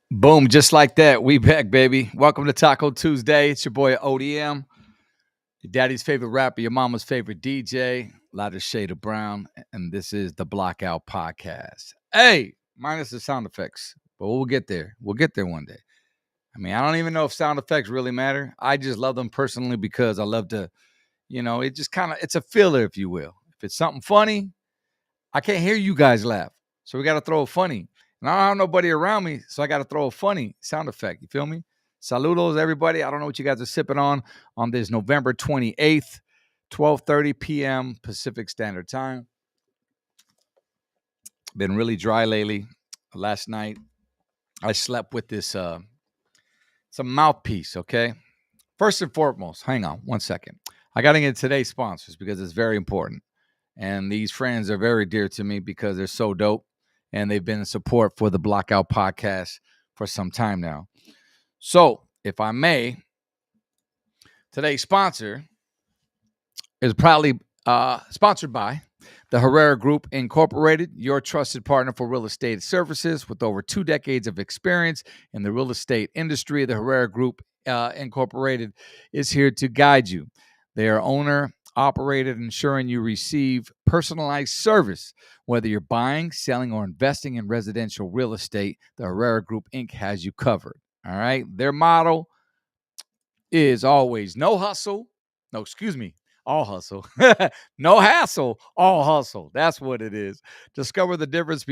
Boom, just like that. We back, baby. Welcome to Taco Tuesday. It's your boy ODM, your daddy's favorite rapper, your mama's favorite DJ, lighter shade of brown, and this is the Blockout Podcast. Hey, minus the sound effects, but we'll get there. We'll get there one day. I mean, I don't even know if sound effects really matter. I just love them personally because I love to, it just it's a filler, if you will. If it's something funny, I can't hear you guys laugh. So we got to throw a funny. And I don't have nobody around me, so I got to throw a funny sound effect. You feel me? Saludos, everybody. I don't know what you guys are sipping on this November 28th, 12:30 p.m. Pacific Standard Time. Been really dry lately. Last night, I slept with this, it's a mouthpiece, okay? First and foremost, hang on 1 second. I got to get today's sponsors because it's very important. And these friends are very dear to me because they're so dope. And they've been in support for the Blockout Podcast for some time now. So, if I may, today's sponsor is proudly sponsored by the Herrera Group Incorporated, your trusted partner for real estate services with over 2 decades of experience in the real estate industry. The Herrera Group Incorporated is here to guide you. They are owner-operated, ensuring you receive personalized service. Whether you're buying, selling, or investing in residential real estate, the Herrera Group Inc. has you covered. All right. Their motto is always all hustle. No hassle, all hustle. That's what it is. Discover the difference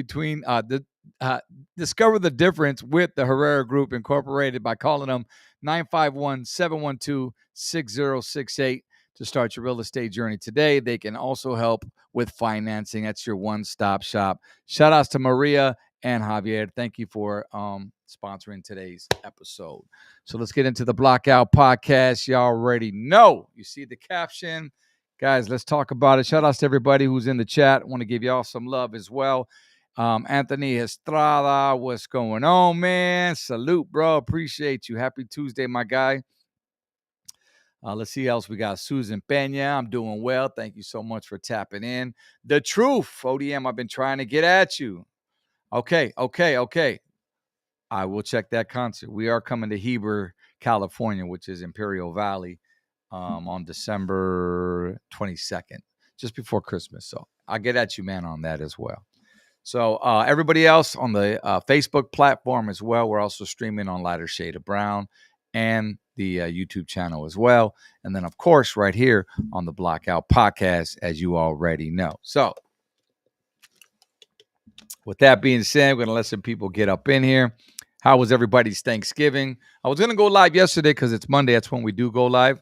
discover the difference with the Herrera Group Incorporated by calling them 951-712-6068 to start your real estate journey today. They can also help with financing. That's your one-stop shop. Shout outs to Maria and Javier. Thank you for sponsoring today's episode. So let's get into the Blockout Podcast. You already know. You see the caption. Guys, let's talk about it. Shout outs to everybody who's in the chat. I want to give y'all some love as well. Anthony Estrada, what's going on, man? Salute, bro. Appreciate you. Happy Tuesday, my guy. Let's see what else we got. Susan Pena, I'm doing well. Thank you so much for tapping in. The Truth, ODM, I've been trying to get at you. Okay. I will check that concert. We are coming to Heber, California, which is Imperial Valley, on December 22nd, just before Christmas. So I'll get at you, man, on that as well. So everybody else on the Facebook platform as well. We're also streaming on Lighter Shade of Brown and the YouTube channel as well. And then, of course, right here on the Blockout Podcast, as you already know. So with that being said, we're going to let some people get up in here. How was everybody's Thanksgiving? I was going to go live yesterday because it's Monday. That's when we do go live.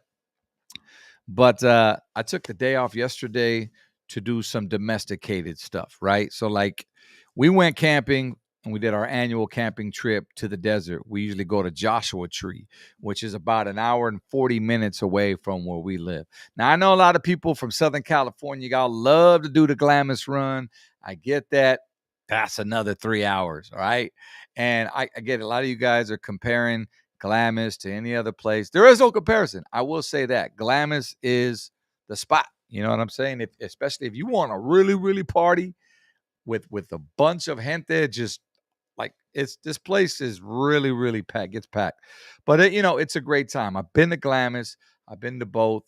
But I took the day off yesterday to do some domesticated stuff, right? So, like, we went camping and we did our annual camping trip to the desert. We usually go to Joshua Tree, which is about an hour and 40 minutes away from where we live. Now, I know a lot of people from Southern California, y'all love to do the Glamis run. I get that. That's another 3 hours, all right? And I get it. A lot of you guys are comparing Glamis to any other place. There is no comparison. I will say that. Glamis is the spot. You know what I'm saying? Especially if you want to really, really party with a bunch of gente, just like this place is really, really packed. It's packed. But, it's a great time. I've been to Glamis. I've been to both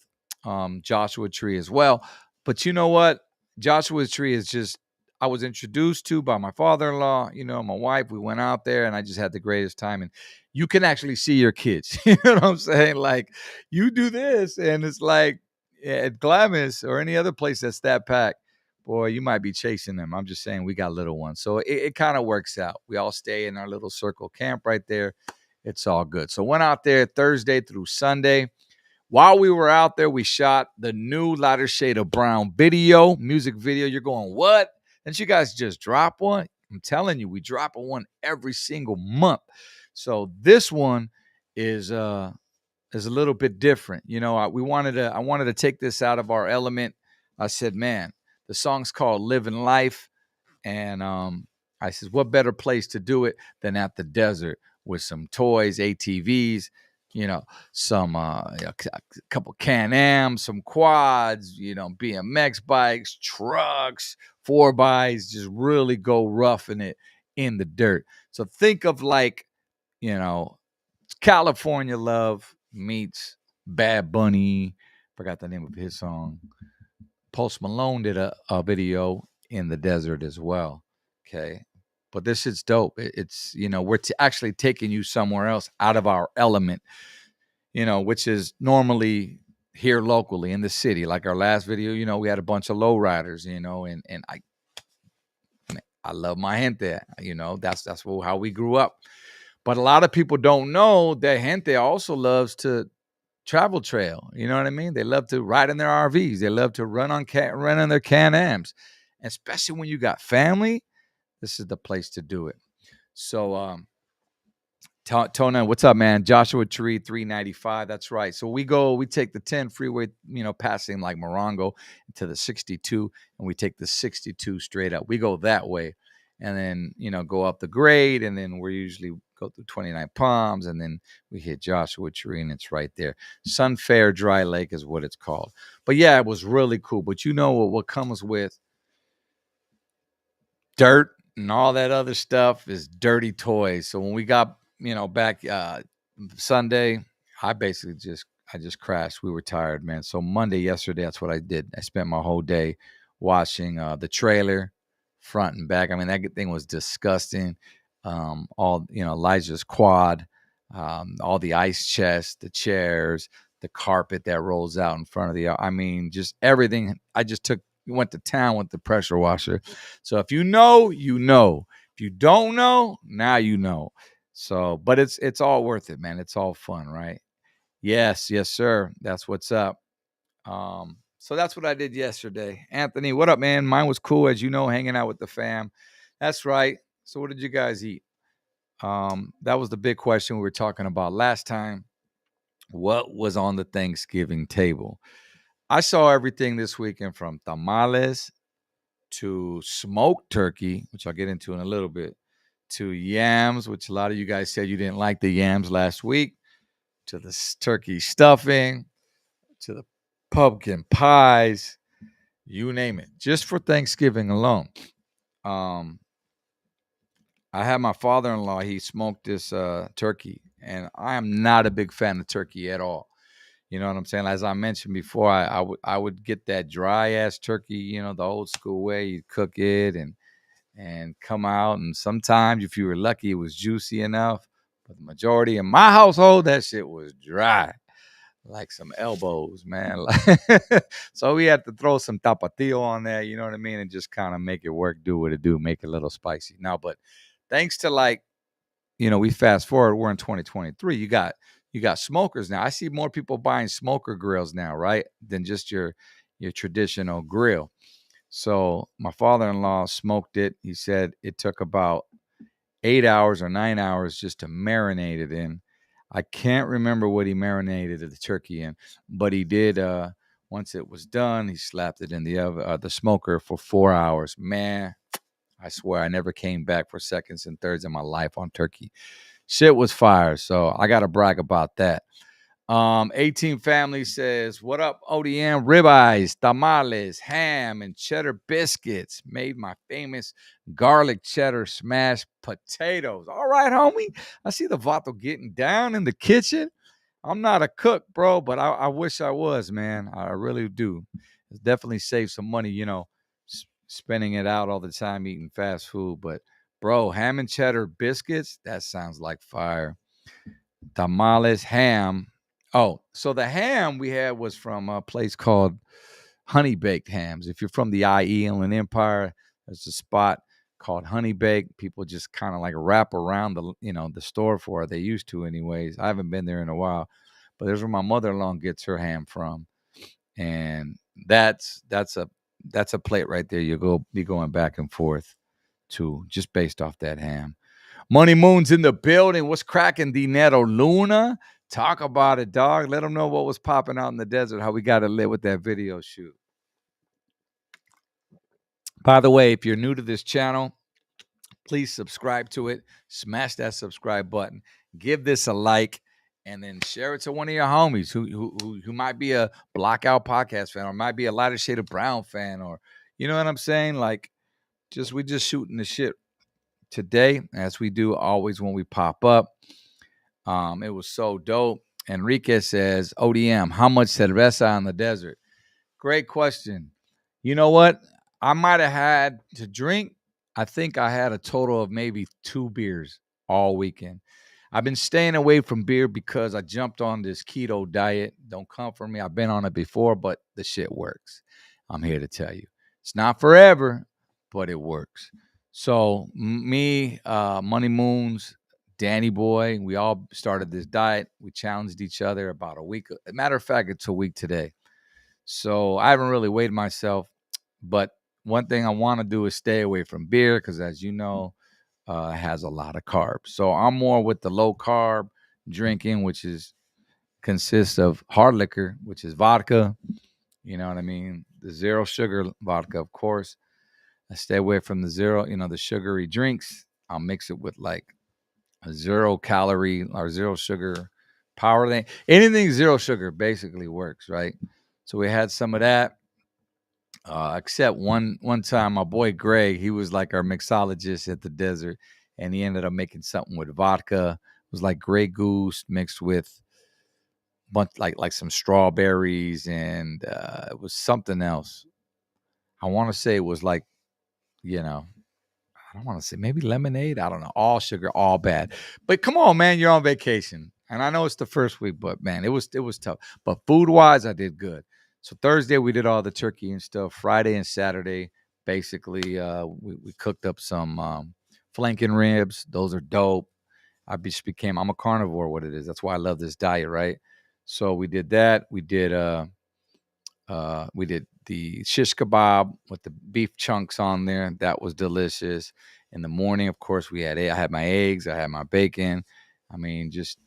Joshua Tree as well. But you know what? Joshua Tree is just, I was introduced to by my father-in-law, my wife. We went out there and I just had the greatest time. And you can actually see your kids. You know what I'm saying? Like, you do this and it's like at Glamis or any other place that's that packed, boy, you might be chasing them. I'm just saying we got little ones. So it kind of works out. We all stay in our little circle camp right there. It's all good. So went out there Thursday through Sunday. While we were out there, we shot the new Lighter Shade of Brown music video. You're going, what? Didn't you guys just drop one? I'm telling you, we drop one every single month. So this one is a little bit different. I wanted to take this out of our element. I said, man, the song's called Living Life. And I said, what better place to do it than at the desert with some toys, ATVs, you know, some a couple Can-Ams, some quads, BMX bikes, trucks, 4x, just really go roughing it in the dirt. So think of like, you know, California Love meets Bad Bunny. Forgot the name of his song. Post Malone did a video in the desert as well. Okay. But this shit's dope. It's, we're actually taking you somewhere else out of our element, which is normally here locally in the city. Like our last video, we had a bunch of lowriders, and I love my gente, that's how we grew up. But a lot of people don't know that gente also loves to travel trail. You know what I mean? They love to ride in their RVs. They love to run on their Can-Ams. Especially when you got family, this is the place to do it. So, Tona, what's up, man? Joshua Tree 395. That's right. So we take the 10 freeway, passing like Morongo to the 62, and we take the 62 straight up. We go that way, and then go up the grade, and then we usually go through 29 Palms, and then we hit Joshua Tree, and it's right there. Sunfair Dry Lake is what it's called. But yeah, it was really cool. But what comes with dirt and all that other stuff is dirty toys. So when we got back Sunday, I just crashed. We were tired, man. So Monday, yesterday, that's what I did. I spent my whole day washing the trailer front and back. I mean, that thing was disgusting. All Elijah's quad, all the ice chests, the chairs, the carpet that rolls out in front of just everything. Went to town with the pressure washer. So if you know, you know. If you don't know, now you know. So, but it's all worth it, man. It's all fun, right? Yes, sir. That's what's up. So that's what I did yesterday. Anthony, what up, man? Mine was cool, as you know, hanging out with the fam. That's right. So what did you guys eat? That was the big question we were talking about last time. What was on the Thanksgiving table? I saw everything this weekend from tamales to smoked turkey, which I'll get into in a little bit, to yams, which a lot of you guys said you didn't like the yams last week, to the turkey stuffing, to the pumpkin pies, you name it, just for Thanksgiving alone. I had my father-in-law, he smoked this turkey, and I am not a big fan of turkey at all. You know what I'm saying? As I mentioned before, I would get that dry ass turkey, the old school way. You cook it and come out, and sometimes if you were lucky, it was juicy enough. But the majority in my household, that shit was dry, like some elbows, man. So we had to throw some tapatio on there, you know what I mean, and just kind of make it work, do what it do, make it a little spicy. Now, but thanks to we fast forward, we're in 2023. You got smokers now. I see more people buying smoker grills now, right, than just your traditional grill. So my father-in-law smoked it. He said it took about 8 hours or 9 hours just to marinate it in. I can't remember what he marinated the turkey in, but he did. Once it was done, he slapped it in the oven, the smoker, for 4 hours. Man, I swear I never came back for seconds and thirds in my life on turkey. Shit was fire. So I got to brag about that. 18 Family says, what up, ODM? Ribeyes, tamales, ham, and cheddar biscuits made my famous garlic cheddar smashed potatoes. All right, homie. I see the vato getting down in the kitchen. I'm not a cook, bro, but I wish I was, man. I really do. It's definitely save some money, spending it out all the time eating fast food. But, bro, ham and cheddar biscuits, that sounds like fire. Tamales, ham. Oh, so the ham we had was from a place called Honey Baked Hams. If you're from the IE Inland Empire, there's a spot called Honey Baked. People just kind of like wrap around the store for it. They used to anyways. I haven't been there in a while, but there's where my mother-in-law gets her ham from. And that's a plate right there. You'll be going back and forth to, just based off that ham. Money Moon's in the building. What's cracking, Dinero Luna? Talk about it, dog. Let them know what was popping out in the desert, how we got it lit with that video shoot. By the way, if you're new to this channel, please subscribe to it. Smash that subscribe button. Give this a like. and then share it to one of your homies who might be a Blackout podcast fan or might be a Lighter Shade of Brown fan, or you know what I'm saying? Like, we just shooting the shit today, as we do always when we pop up. It was so dope. Enrique says, ODM, how much cerveza on the desert? Great question. You know what? I might have had to drink. I think I had a total of maybe 2 beers all weekend. I've been staying away from beer because I jumped on this keto diet. Don't come for me. I've been on it before, but the shit works. I'm here to tell you. It's not forever, but it works. So me, Money Moons, Danny Boy, we all started this diet. We challenged each other about a week. As a matter of fact, it's a week today. So I haven't really weighed myself, but one thing I want to do is stay away from beer because, as you know, it has a lot of carbs. So I'm more with the low carb drinking, which consists of hard liquor, which is vodka. You know what I mean? The zero sugar vodka, of course. I stay away from the sugary drinks. I'll mix it with like a 0 calorie or 0 sugar power thing. Anything 0 sugar basically works, right? So we had some of that. Except one time, my boy Greg, he was like our mixologist at the desert, and he ended up making something with vodka. It was like Grey Goose mixed with like some strawberries, and it was something else. I want to say it was like, I don't want to say maybe lemonade. I don't know. All sugar, all bad. But come on, man, you're on vacation, and I know it's the first week, but man, it was tough. But food wise, I did good. So Thursday we did all the turkey and stuff. Friday and Saturday, basically, we cooked up some flanking ribs. Those are dope. I'm a carnivore. What it is. That's why I love this diet, right? So we did that. We did the shish kebab with the beef chunks on there. That was delicious. In the morning, of course, I had my eggs, I had my bacon. I mean, just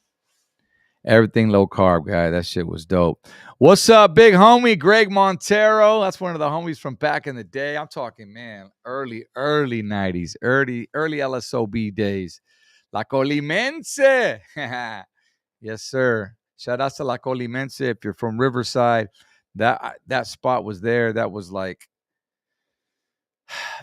everything low carb, guy. That shit was dope. What's up, big homie Greg Montero? That's one of the homies from back in the day. I'm talking, man, early 90s, early LSOB days. La Colimense. Yes, sir. Shout out to La Colimense if you're from Riverside. That spot was there. That was like,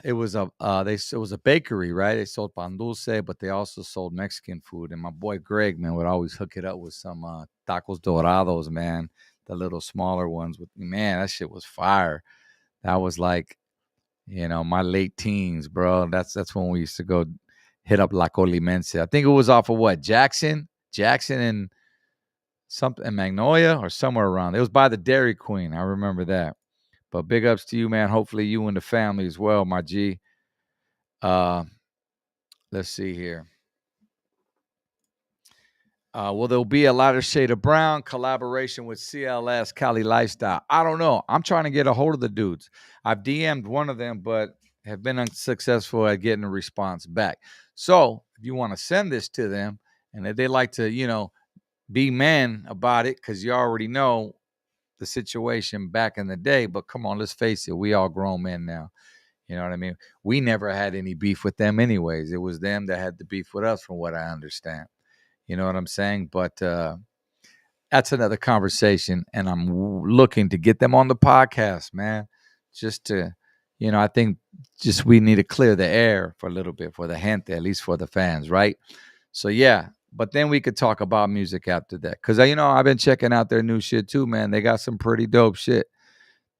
it was a bakery, right? They sold pan dulce, but they also sold Mexican food. And my boy Greg, man, would always hook it up with some tacos dorados, man. The little smaller ones man, that shit was fire. That was like, my late teens, bro. That's when we used to go hit up La Colimense. I think it was off of what? Jackson and something in Magnolia or somewhere around. It was by the Dairy Queen. I remember that. But big ups to you, man. Hopefully you and the family as well, my G. Let's see here. Will there be a lighter shade of brown collaboration with CLS, Cali Lifestyle? I don't know. I'm trying to get a hold of the dudes. I've DM'd one of them, but have been unsuccessful at getting a response back. So if you want to send this to them, and if they like to, be men about it, because you already know the situation back in the day. But come on, let's face it, we all grown men now. You know what I mean? We never had any beef with them anyways. It was them that had the beef with us, from what I understand. You know what I'm saying? But that's another conversation, and I'm looking to get them on the podcast, man. Just to, I think just we need to clear the air for a little bit for the gente, at least for the fans, right? So yeah, but then we could talk about music after that, because I've been checking out their new shit too, man. They got some pretty dope shit,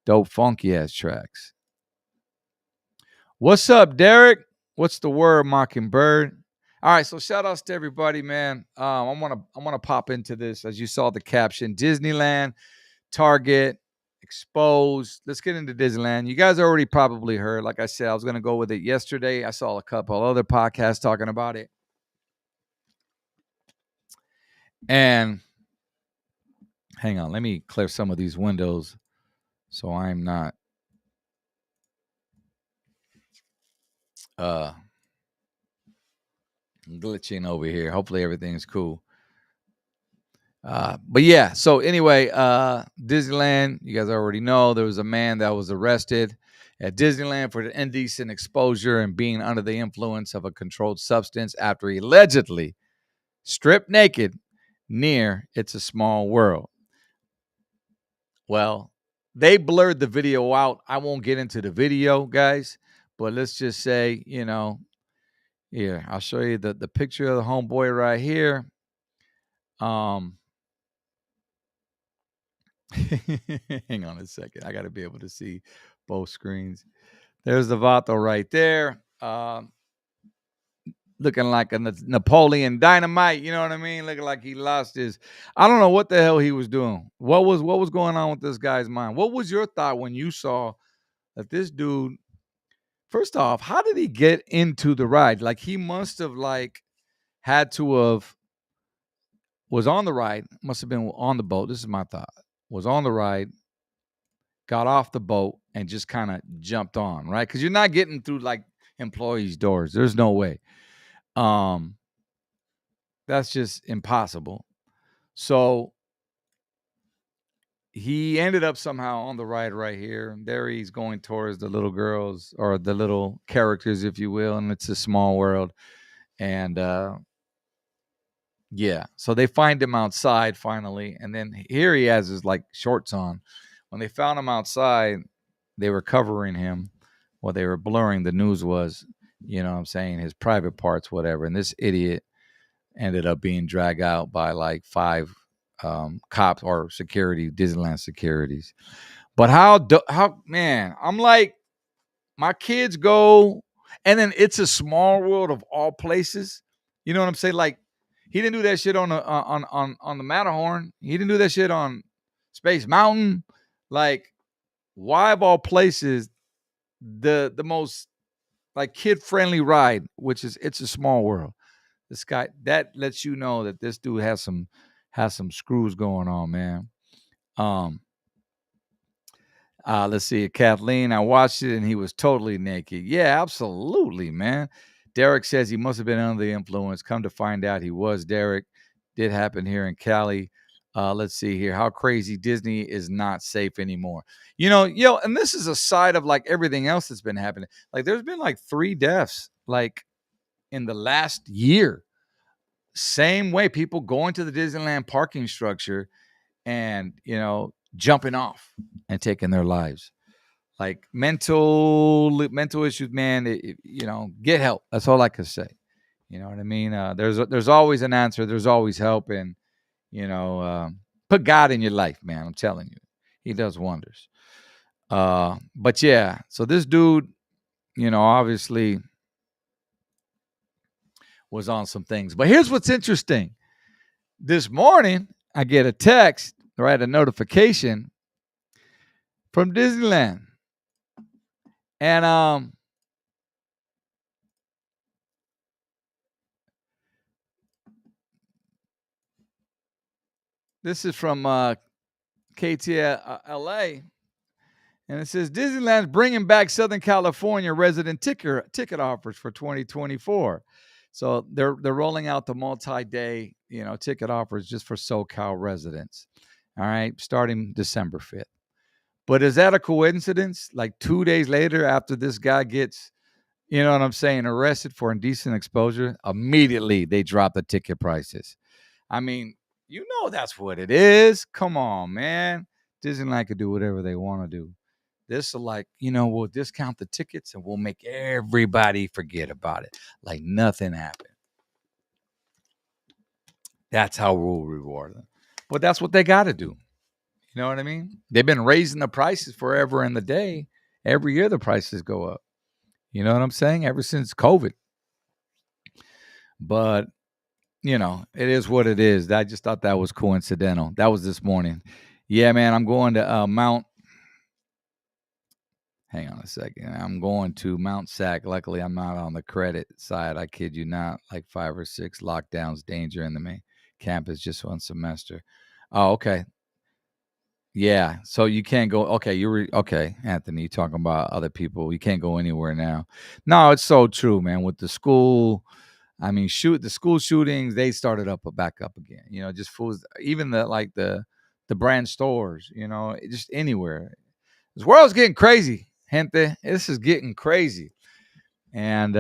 dope funky ass tracks. What's up, Derek? What's the word, Mockingbird? All right, so shout outs to everybody, man. I wanna pop into this. As you saw the caption, Disneyland, Target, Exposed. Let's get into Disneyland. You guys already probably heard. Like I said, I was gonna go with it yesterday. I saw a couple other podcasts talking about it. And hang on, let me clear some of these windows so I'm not glitching over here. Hopefully everything's cool. But yeah, so anyway, Disneyland, you guys already know there was a man that was arrested at Disneyland for indecent exposure and being under the influence of a controlled substance after he allegedly stripped naked near It's a Small World. Well, they blurred the video out. I won't get into the video, guys, but let's just say, here, I'll show you the picture of the homeboy right here. Hang on a second. I got to be able to see both screens. There's the Vato right there. Looking like a Napoleon Dynamite, you know what I mean? Looking like he lost his. I don't know what the hell he was doing. What was going on with this guy's mind? What was your thought when you saw that this dude? First off, how did he get into the ride? Like he must have had to have was on the ride. Must have been on the boat. This is my thought. Was on the ride, got off the boat, and just kind of jumped on, right? Because you're not getting through employees' doors. There's no way. That's just impossible. So he ended up somehow on the ride right here. There he's going towards the little girls or the little characters, if you will, and It's a Small World. And yeah, so they find him outside finally, and then here he has his shorts on. When they found him outside, they were covering him. Well, they were blurring. The news was, what I'm saying, his private parts, whatever. And this idiot ended up being dragged out by 5 cops or security, Disneyland securities. But how man, I'm like, my kids go, and then It's a Small World of all places. You know what I'm saying? He didn't do that shit on the Matterhorn. He didn't do that shit on Space Mountain. Why of all places, the most kid friendly ride, which is It's a Small World. This guy, that lets you know that this dude has some screws going on, man. Let's see, Kathleen, I watched it and he was totally naked. Yeah, absolutely, man. Derek says he must have been under the influence. Come to find out he was. Derek. Did happen here in Cali. Let's see here. How crazy. Disney is not safe anymore. And this is a side of everything else that's been happening. There's been 3 deaths in the last year. Same way, people going to the Disneyland parking structure and, jumping off and taking their lives. Mental issues, man, get help. That's all I can say. You know what I mean? There's always an answer. There's always help. And, put God in your life, man. I'm telling you, he does wonders. But yeah, so this dude, obviously was on some things. But here's what's interesting. This morning, I get a text, right, a notification from Disneyland. And this is from KTLA. And it says Disneyland's bringing back Southern California resident ticket offers for 2024. So they're rolling out the multi-day, ticket offers just for SoCal residents. All right, starting December 5th. But is that a coincidence? 2 days later, after this guy gets, you know what I'm saying, arrested for indecent exposure, immediately they drop the ticket prices. I mean, that's what it is. Come on, man. Disneyland could do whatever they want to do. This will we'll discount the tickets and we'll make everybody forget about it. Like nothing happened. That's how we'll reward them. But that's what they got to do. You know what I mean? They've been raising the prices forever and the day. Every year the prices go up. You know what I'm saying? Ever since COVID. But, it is what it is. I just thought that was coincidental. That was this morning. Yeah, man, I'm going to hang on a second. I'm going to Mount Sac. Luckily, I'm not on the credit side. I kid you not. 5 or 6 lockdowns, danger in the main campus, just 1 semester. Oh, okay. Yeah. So you can't go. Okay. Okay, Anthony, you're talking about other people. You can't go anywhere now. No, it's so true, man. With the school, I mean, the school shootings, they started back up again. Just fools, even the brand stores, just anywhere. This world's getting crazy, gente. This is getting crazy. And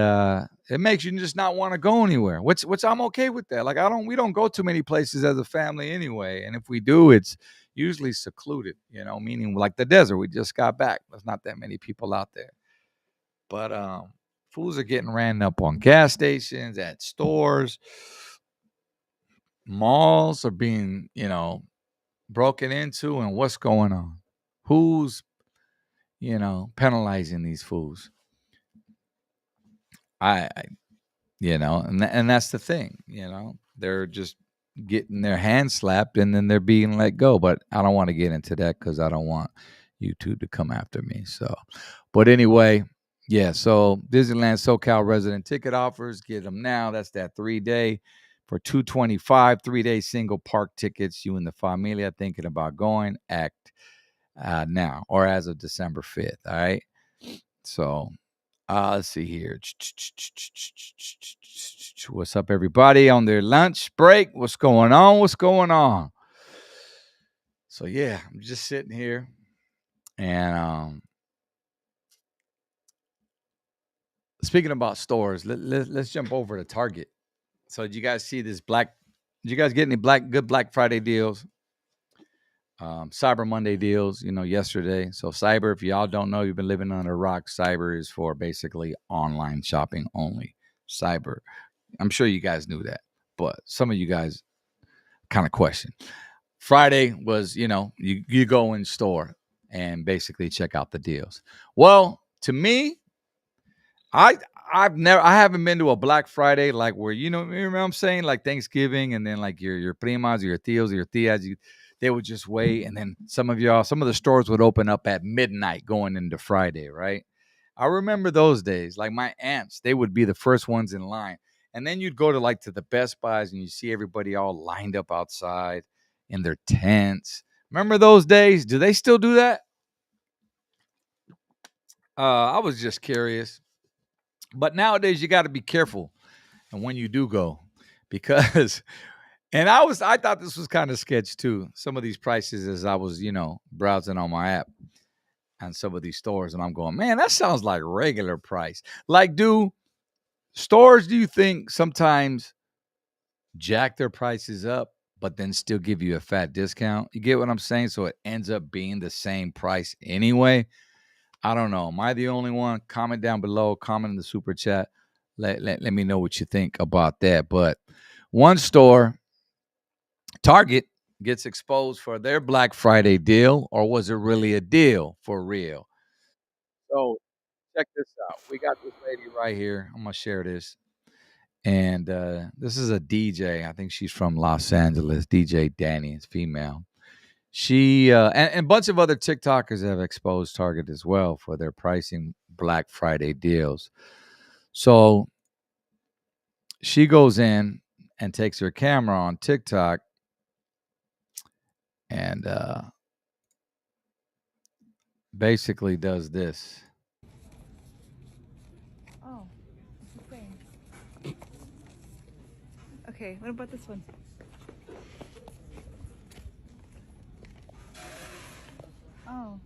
it makes you just not want to go anywhere. Which I'm okay with that. Like we don't go too many places as a family anyway. And if we do, it's usually secluded, meaning like the desert. We just got back. There's not that many people out there. But fools are getting ran up on gas stations, at stores, malls are being, broken into, and what's going on? Who's, penalizing these fools? I and that's the thing, they're just getting their hands slapped and then they're being let go. But I don't want to get into that because I don't want YouTube to come after me. So, but anyway, yeah. So Disneyland SoCal resident ticket offers, get them now. That's that 3-day for $225, 3-day single park tickets. You and the familia thinking about going, act now or as of December 5th. All right. So let's see here. What's up, everybody on their lunch break? What's going on? What's going on? So yeah, I'm just sitting here, and speaking about stores, let's jump over to Target. So did you guys see this Did you guys get any good Black Friday deals? Cyber Monday deals, yesterday. So Cyber, if y'all don't know, you've been living under a rock. Cyber is for basically online shopping only. Cyber. I'm sure you guys knew that, but some of you guys kind of question. Friday was, you go in store and basically check out the deals. Well, to me, I haven't been to a Black Friday like where you remember what I'm saying, like Thanksgiving, and then like your primas, your tios, your tias, they would just wait, and then some of the stores would open up at midnight going into Friday, right? I remember those days. Like my aunts, they would be the first ones in line, and then you'd go to the Best Buys and you see everybody all lined up outside in their tents. Remember those days? Do they still do that? I was just curious. But nowadays you got to be careful, and when you do go, because I thought this was kind of sketch too. Some of these prices as I was, browsing on my app and some of these stores, and I'm going, man, that sounds like regular price. Like, do you think sometimes jack their prices up, but then still give you a fat discount? You get what I'm saying? So it ends up being the same price anyway. I don't know. Am I the only one? Comment down below. Comment in the super chat. Let me know what you think about that. But one store, Target, gets exposed for their Black Friday deal, or was it really a deal for real? So check this out. We got this lady right here. I'm gonna share this. And this is a DJ. I think she's from Los Angeles. DJ Danny is female. She and a bunch of other TikTokers have exposed Target as well for their pricing Black Friday deals. So she goes in and takes her camera on TikTok and basically does this. Oh, it's the same. Okay, what about this one? Oh.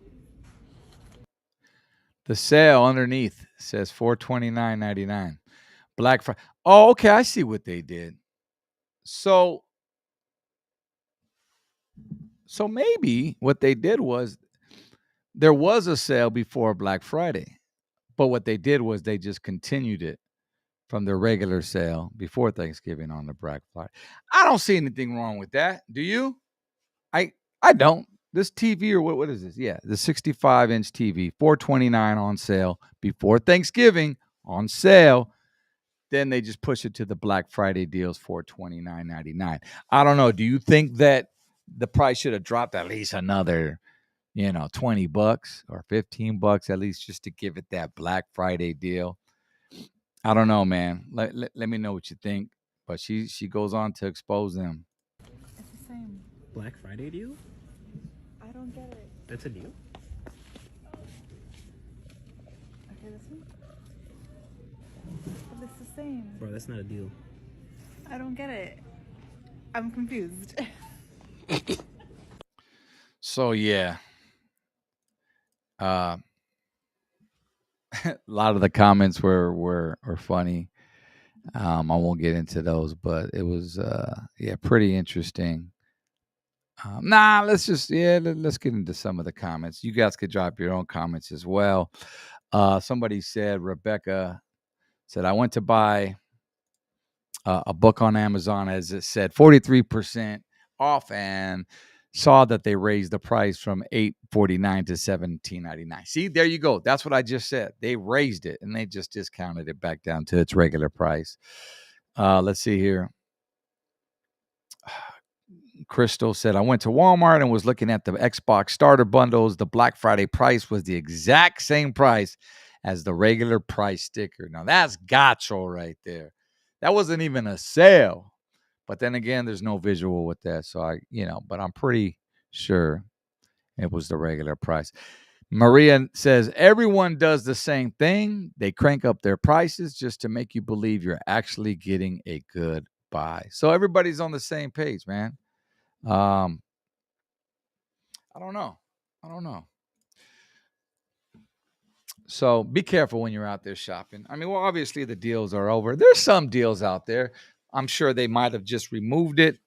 The sale underneath says $429.99. Black Friday. Oh, okay. I see what they did. So maybe what they did was there was a sale before Black Friday, but what they did was they just continued it from their regular sale before Thanksgiving on the Black Friday. I don't see anything wrong with that. Do you? I don't. This TV or what is this? Yeah, the 65-inch TV, $429 on sale before Thanksgiving on sale. Then they just push it to the Black Friday deals for $29.99. I don't know. Do you think that the price should have dropped at least another, $20 or $15 at least just to give it that Black Friday deal? I don't know, man. Let me know what you think. But she goes on to expose them. It's the same. Black Friday deal? I don't get it. That's a deal? Okay, this one? But it's the same. Bro, that's not a deal. I don't get it. I'm confused. So yeah. A lot of the comments were funny. I won't get into those, but it was pretty interesting. Let's just let's get into some of the comments. You guys could drop your own comments as well. Somebody said, Rebecca said, I went to buy a book on Amazon, as it said 43% off, and saw that they raised the price from $8.49 to $17.99. See, there you go. That's what I just said. They raised it and they just discounted it back down to its regular price. Let's see here. Crystal said, I went to Walmart and was looking at the Xbox starter bundles. The Black Friday price was the exact same price as the regular price sticker. Now that's gotcha right there. That wasn't even a sale. But then again, there's no visual with that. So but I'm pretty sure it was the regular price. Maria says, everyone does the same thing. They crank up their prices just to make you believe you're actually getting a good buy. So everybody's on the same page, man. I don't know. So be careful when you're out there shopping. I mean, well, obviously the deals are over. There's some deals out there. I'm sure they might have just removed it.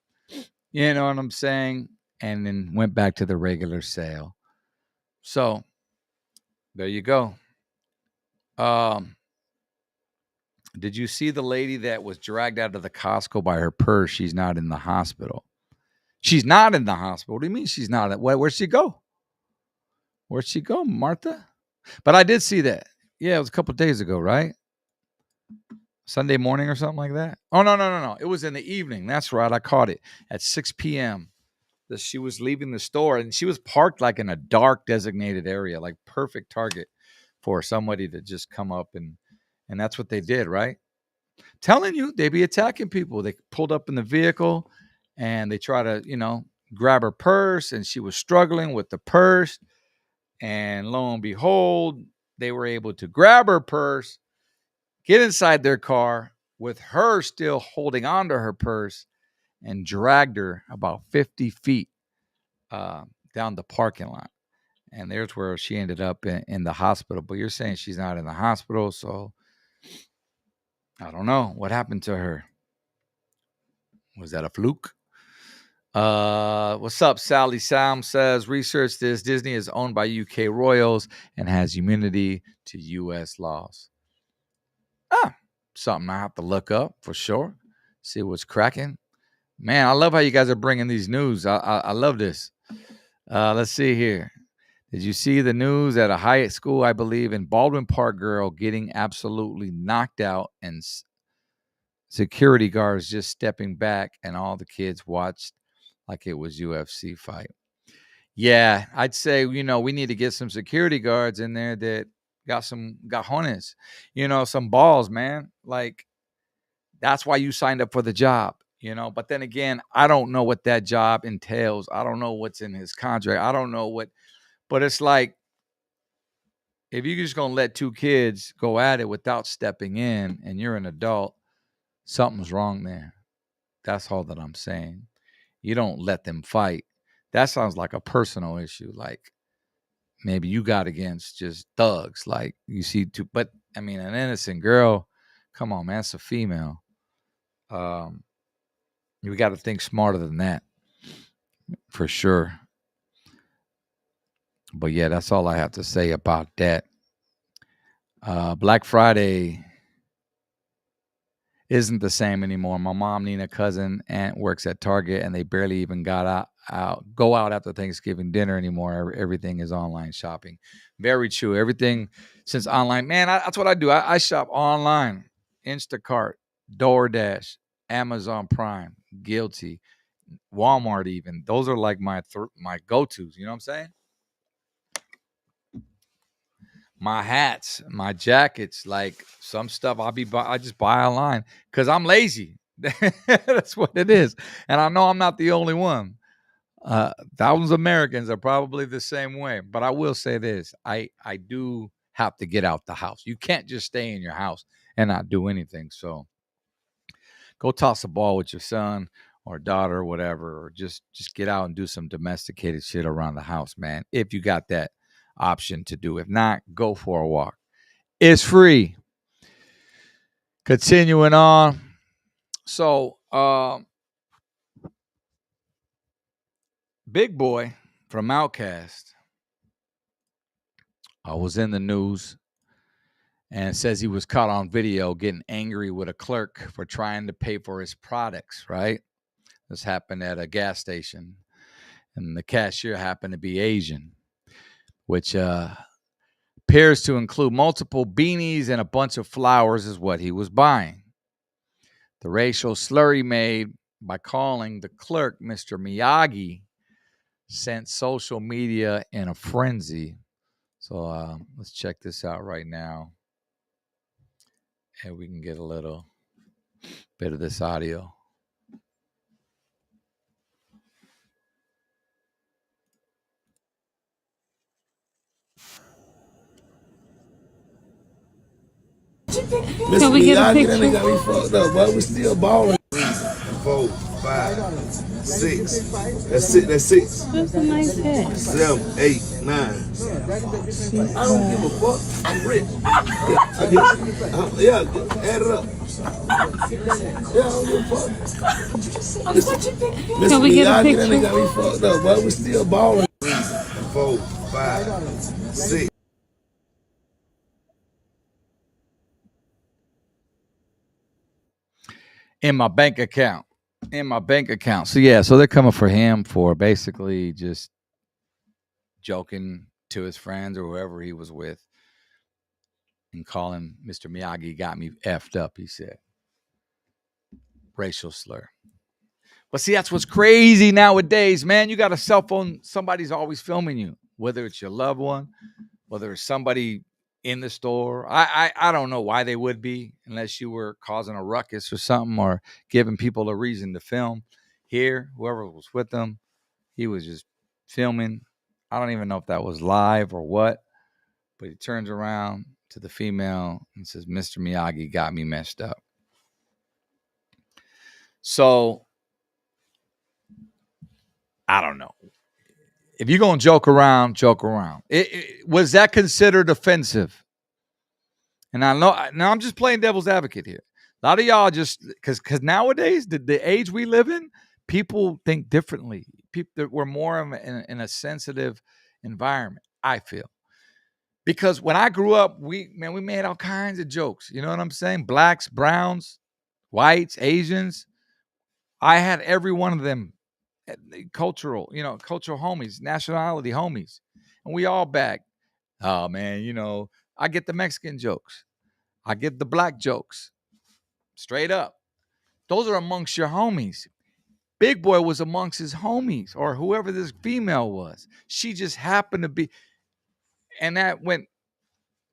You know what I'm saying? And then went back to the regular sale. So there you go. Did you see the lady that was dragged out of the Costco by her purse? She's not in the hospital. She's not in the hospital. What do you mean she's not? Where'd she go? Where'd she go, Martha? But I did see that. Yeah, it was a couple of days ago, right? Sunday morning or something like that. Oh, no. It was in the evening. That's right. I caught it at 6 p.m. That she was leaving the store and she was parked like in a dark designated area, like perfect target for somebody to just come up and that's what they did, right? Telling you, they be attacking people. They pulled up in the vehicle and they try to, grab her purse, and she was struggling with the purse. And lo and behold, they were able to grab her purse, get inside their car with her still holding onto her purse, and dragged her about 50 feet down the parking lot. And there's where she ended up in the hospital. But you're saying she's not in the hospital, so I don't know what happened to her. Was that a fluke? What's up? Sally Sam says, research this. Disney is owned by UK royals and has immunity to US laws. Something I have to look up for sure. See what's cracking. Man, I love how you guys are bringing these news. I love this. Let's see here. Did you see the news at a high school, I believe, in Baldwin Park, girl getting absolutely knocked out and security guards just stepping back, and all the kids watched like it was UFC fight. Yeah, I'd say, we need to get some security guards in there that got some cojones, some balls, man. Like, that's why you signed up for the job, But then again, I don't know what that job entails. I don't know what's in his contract. I don't know but it's like, if you're just going to let two kids go at it without stepping in and you're an adult, something's wrong there. That's all that I'm saying. You don't let them fight. That sounds like a personal issue. Like, maybe you got against just thugs. Like, you see two, but I mean, an innocent girl, come on, man, it's a female. We got to think smarter than that, for sure. But yeah, that's all I have to say about that. Black Friday isn't the same anymore. My mom, Nina, cousin, aunt works at Target, and they barely even go out after Thanksgiving dinner anymore. Everything is online shopping. Very true. Everything since online, man. That's what I do. I shop online, Instacart, DoorDash, Amazon Prime, Guilty, Walmart. Even those are like my go-tos. You know what I'm saying? My hats, my jackets, like some stuff I just buy online because I'm lazy. That's what it is. And I know I'm not the only one. Thousands of Americans are probably the same way. But I will say this. I do have to get out the house. You can't just stay in your house and not do anything. So go toss a ball with your son or daughter or whatever, or just get out and do some domesticated shit around the house, man. If you got that option to do. If not, go for a walk. It's free. Continuing on. So, Big Boy from Outkast was in the news and says he was caught on video getting angry with a clerk for trying to pay for his products, right? This happened at a gas station, and the cashier happened to be Asian, which appears to include multiple beanies and a bunch of flowers is what he was buying. The racial slur he made by calling the clerk Mr. Miyagi sent social media in a frenzy. So let's check this out right now, and we can get a little bit of this audio. Can we get a picture? Got me fucked up, but we still balling. 4, 5, 6. That's it. That's 6. That's a nice head. 7, 8, 9. I don't give a fuck. I'm rich. Yeah, add it up. Yeah, I don't give a fuck. Can we get a picture? Got me fucked up, but we still balling. 4, 5, 6. In my bank account. So yeah, so they're coming for him for basically just joking to his friends or whoever he was with and calling Mr. Miyagi got me effed up, he said. Racial slur. But see, that's what's crazy nowadays, man. You got a cell phone, somebody's always filming you, whether it's your loved one, whether it's somebody in the store. I don't know why they would be, unless you were causing a ruckus or something or giving people a reason to film. Here, whoever was with them, he was just filming. I don't even know if that was live or what, but he turns around to the female and says, Mr. Miyagi got me messed up. So, I don't know. If you're going to joke around, joke around. Was that considered offensive? And I know, now I'm just playing devil's advocate here. A lot of y'all just, because nowadays, the age we live in, people think differently. People, we're more in a sensitive environment, I feel. Because when I grew up, we made all kinds of jokes. You know what I'm saying? Blacks, browns, whites, Asians. I had every one of them cultural homies, nationality homies. And we all back. Oh, man, I get the Mexican jokes. I get the black jokes. Straight up. Those are amongst your homies. Big Boy was amongst his homies or whoever this female was. She just happened to be. And that went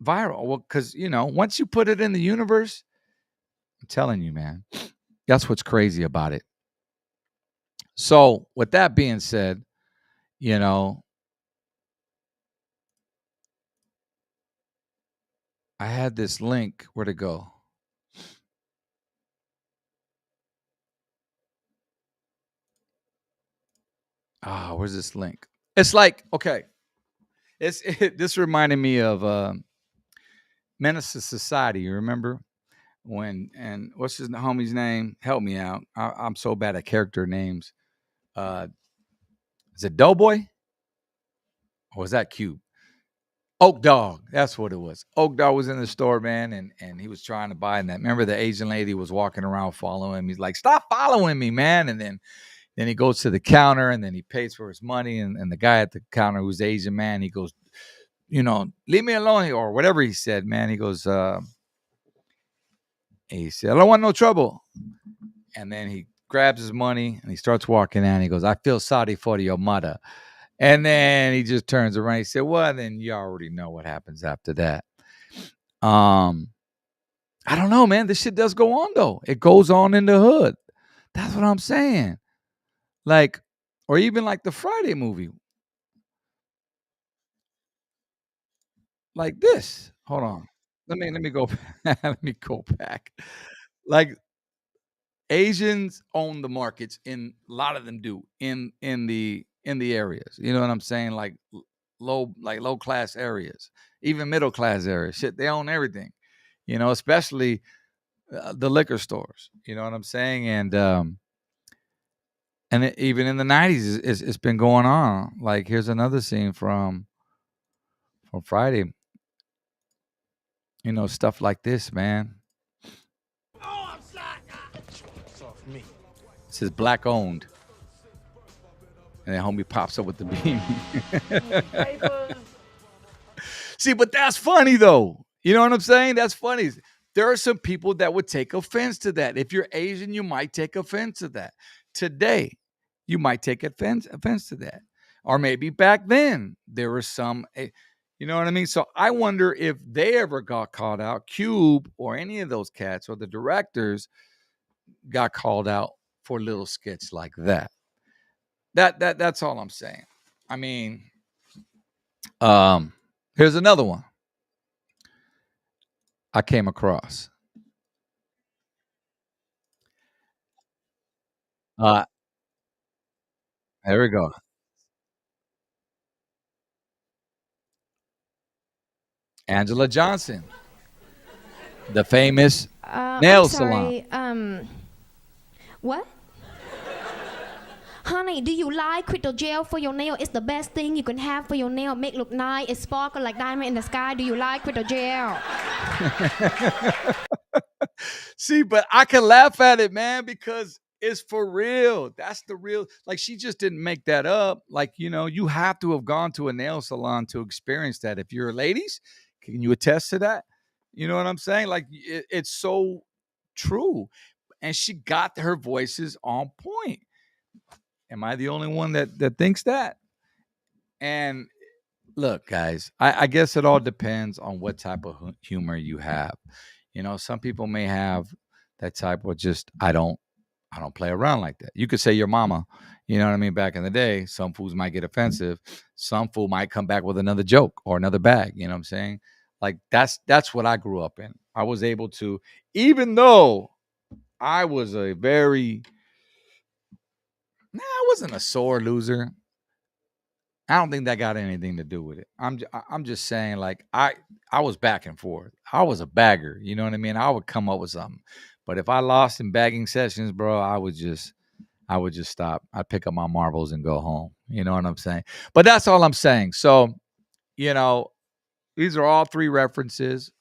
viral. Well, because, once you put it in the universe, I'm telling you, man, that's what's crazy about it. So with that being said, I had this link. Where'd it go? Where's this link? It's like, okay. This reminded me of Menace to Society. You remember? And what's his homie's name? Help me out. I'm so bad at character names. Is it Doughboy? Or was that Cube? Oak Dog. That's what it was. Oak Dog was in the store, man, and he was trying to buy that. Remember the Asian lady was walking around following him. He's like, stop following me, man. And then he goes to the counter and then he pays for his money. And the guy at the counter who's Asian, man, he goes, leave me alone, or whatever he said, man. He goes, he said, I don't want no trouble. And then he grabs his money and he starts walking out. And he goes, I feel sorry for your mother. And then he just turns around. He said, well, then you already know what happens after that. I don't know, man. This shit does go on, though. It goes on in the hood. That's what I'm saying. Like, or even like the Friday movie. Like this. Hold on. Let me go back. Let me go back. Like, Asians own the markets, a lot of them do in the areas. You know what I'm saying? Like low class areas, even middle class areas. Shit, they own everything. Especially the liquor stores. You know what I'm saying? And even in the 90s, it's been going on. Like, here's another scene from Friday. You know, stuff like this, man. This is black owned. And then homie pops up with the beam. See, but that's funny though. You know what I'm saying? That's funny. There are some people that would take offense to that. If you're Asian, you might take offense to that. Today, you might take offense to that. Or maybe back then, there was some, you know what I mean? So I wonder if they ever got called out, Cube or any of those cats or the directors got called out for little skits like that. That's all I'm saying. I mean, here's another one I came across. There we go. Angela Johnson, the famous nail I'm salon. sorry. What? Honey, do you like crystal gel for your nail? It's the best thing you can have for your nail. Make look nice. It sparkle like diamond in the sky. Do you like crystal gel? See, but I can laugh at it, man, because it's for real. That's the real. Like, she just didn't make that up. Like, you know, you have to have gone to a nail salon to experience that. If you're ladies, can you attest to that? You know what I'm saying? Like, it's so true. And she got her voices on point. Am I the only one that thinks that? And look, guys, I guess it all depends on what type of humor you have. You know, some people may have that type of just I don't play around like that. You could say your mama, you know what I mean, back in the day. Some fools might get offensive. Some fool might come back with another joke or another bag. You know what I'm saying? Like that's what I grew up in. I was able to, even though I was a very I wasn't a sore loser. I don't think that got anything to do with it. I'm just saying, like, I was back and forth. I was a bagger, you know what I mean? I would come up with something. But if I lost in bagging sessions, bro, I would just stop. I'd pick up my marbles and go home. You know what I'm saying? But that's all I'm saying. So, you know, these are all three references.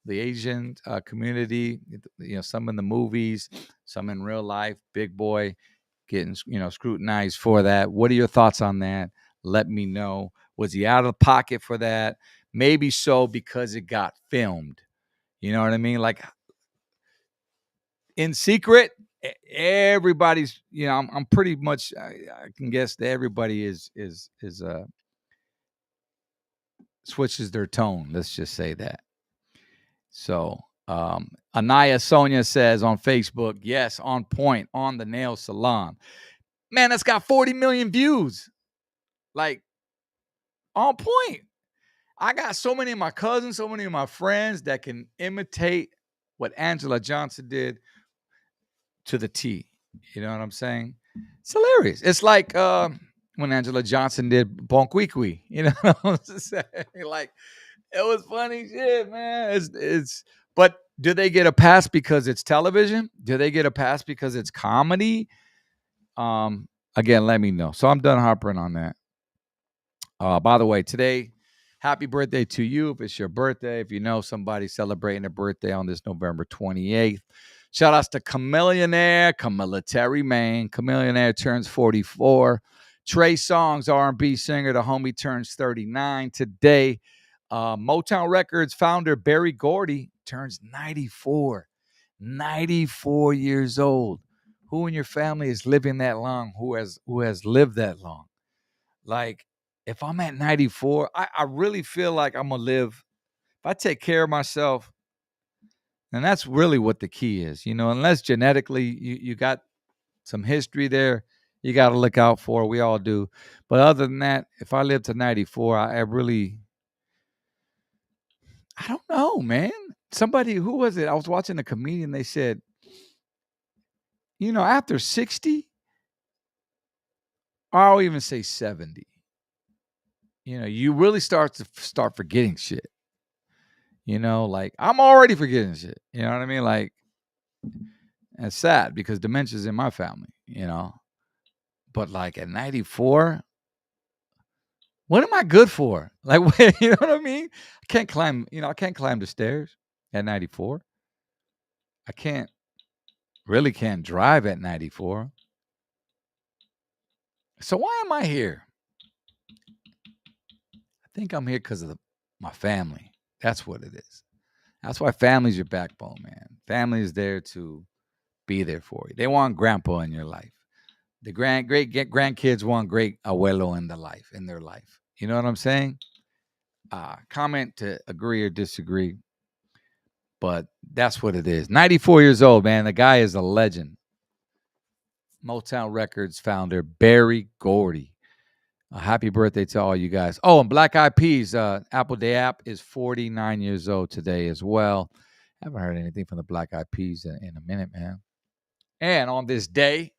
The Asian community, you know, some in the movies, some in real life. Big Boy getting, you know, scrutinized for that. What are your thoughts on that? Let me know. Was he out of pocket for that? Maybe so, because it got filmed. You know what I mean? Like, in secret, everybody's, you know, I'm pretty much, I can guess that everybody is switches their tone. Let's just say that. So, Anaya Sonia says on Facebook, yes, on point on the nail salon. Man, that's got 40 million views. Like, on point. I got so many of my cousins, so many of my friends that can imitate what Angela Johnson did to the T. You know what I'm saying? It's hilarious. It's like when Angela Johnson did Bonquiqui. You know what I'm saying? Like, it was funny shit, man. It's but do they get a pass because it's television? Do they get a pass because it's comedy? Again, let me know. So I'm done harping on that. By the way, today, happy birthday to you if it's your birthday. If you know somebody celebrating a birthday on this November 28th. Shout outs to Camilla Terry, man. Chamillionaire turns 44. Trey Songz, R&B singer, the homie turns 39 today. Motown Records founder Berry Gordy turns 94. 94 years old. Who in your family is living that long? Who has lived that long? Like, if I'm at 94, I really feel like I'm going to live. If I take care of myself, and that's really what the key is, you know, unless genetically you got some history there, you got to look out for. We all do. But other than that, if I live to 94, I don't know, man. Somebody, who was it? I was watching a comedian. They said, you know, after 60, or I'll even say 70, you know, you really start forgetting shit. You know, like, I'm already forgetting shit. You know what I mean? Like, And it's sad because dementia's in my family, But like at 94, what am I good for? Like, you know what I mean? I can't climb the stairs at 94. I can't drive at 94. So why am I here? I think I'm here because of my family. That's what it is. That's why family's your backbone, man. Family is there to be there for you. They want grandpa in your life. The great grandkids want great abuelo in their life. You know what I'm saying? Comment to agree or disagree, but that's what it is. 94 years old, man. The guy is a legend. Motown Records founder Berry Gordy. Happy birthday to all you guys. Oh, and Black Eyed Peas, Apple Day App is 49 years old today as well. Haven't heard anything from the Black Eyed Peas in a minute, man. And on this day,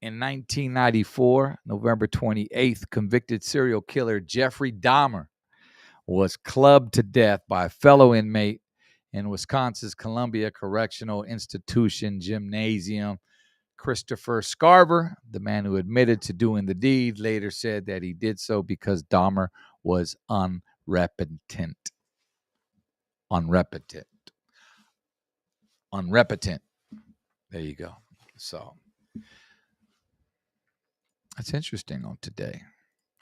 in 1994, November 28th, convicted serial killer Jeffrey Dahmer was clubbed to death by a fellow inmate in Wisconsin's Columbia Correctional Institution gymnasium. Christopher Scarver, the man who admitted to doing the deed, later said that he did so because Dahmer was unrepentant. There you go. So that's interesting on today,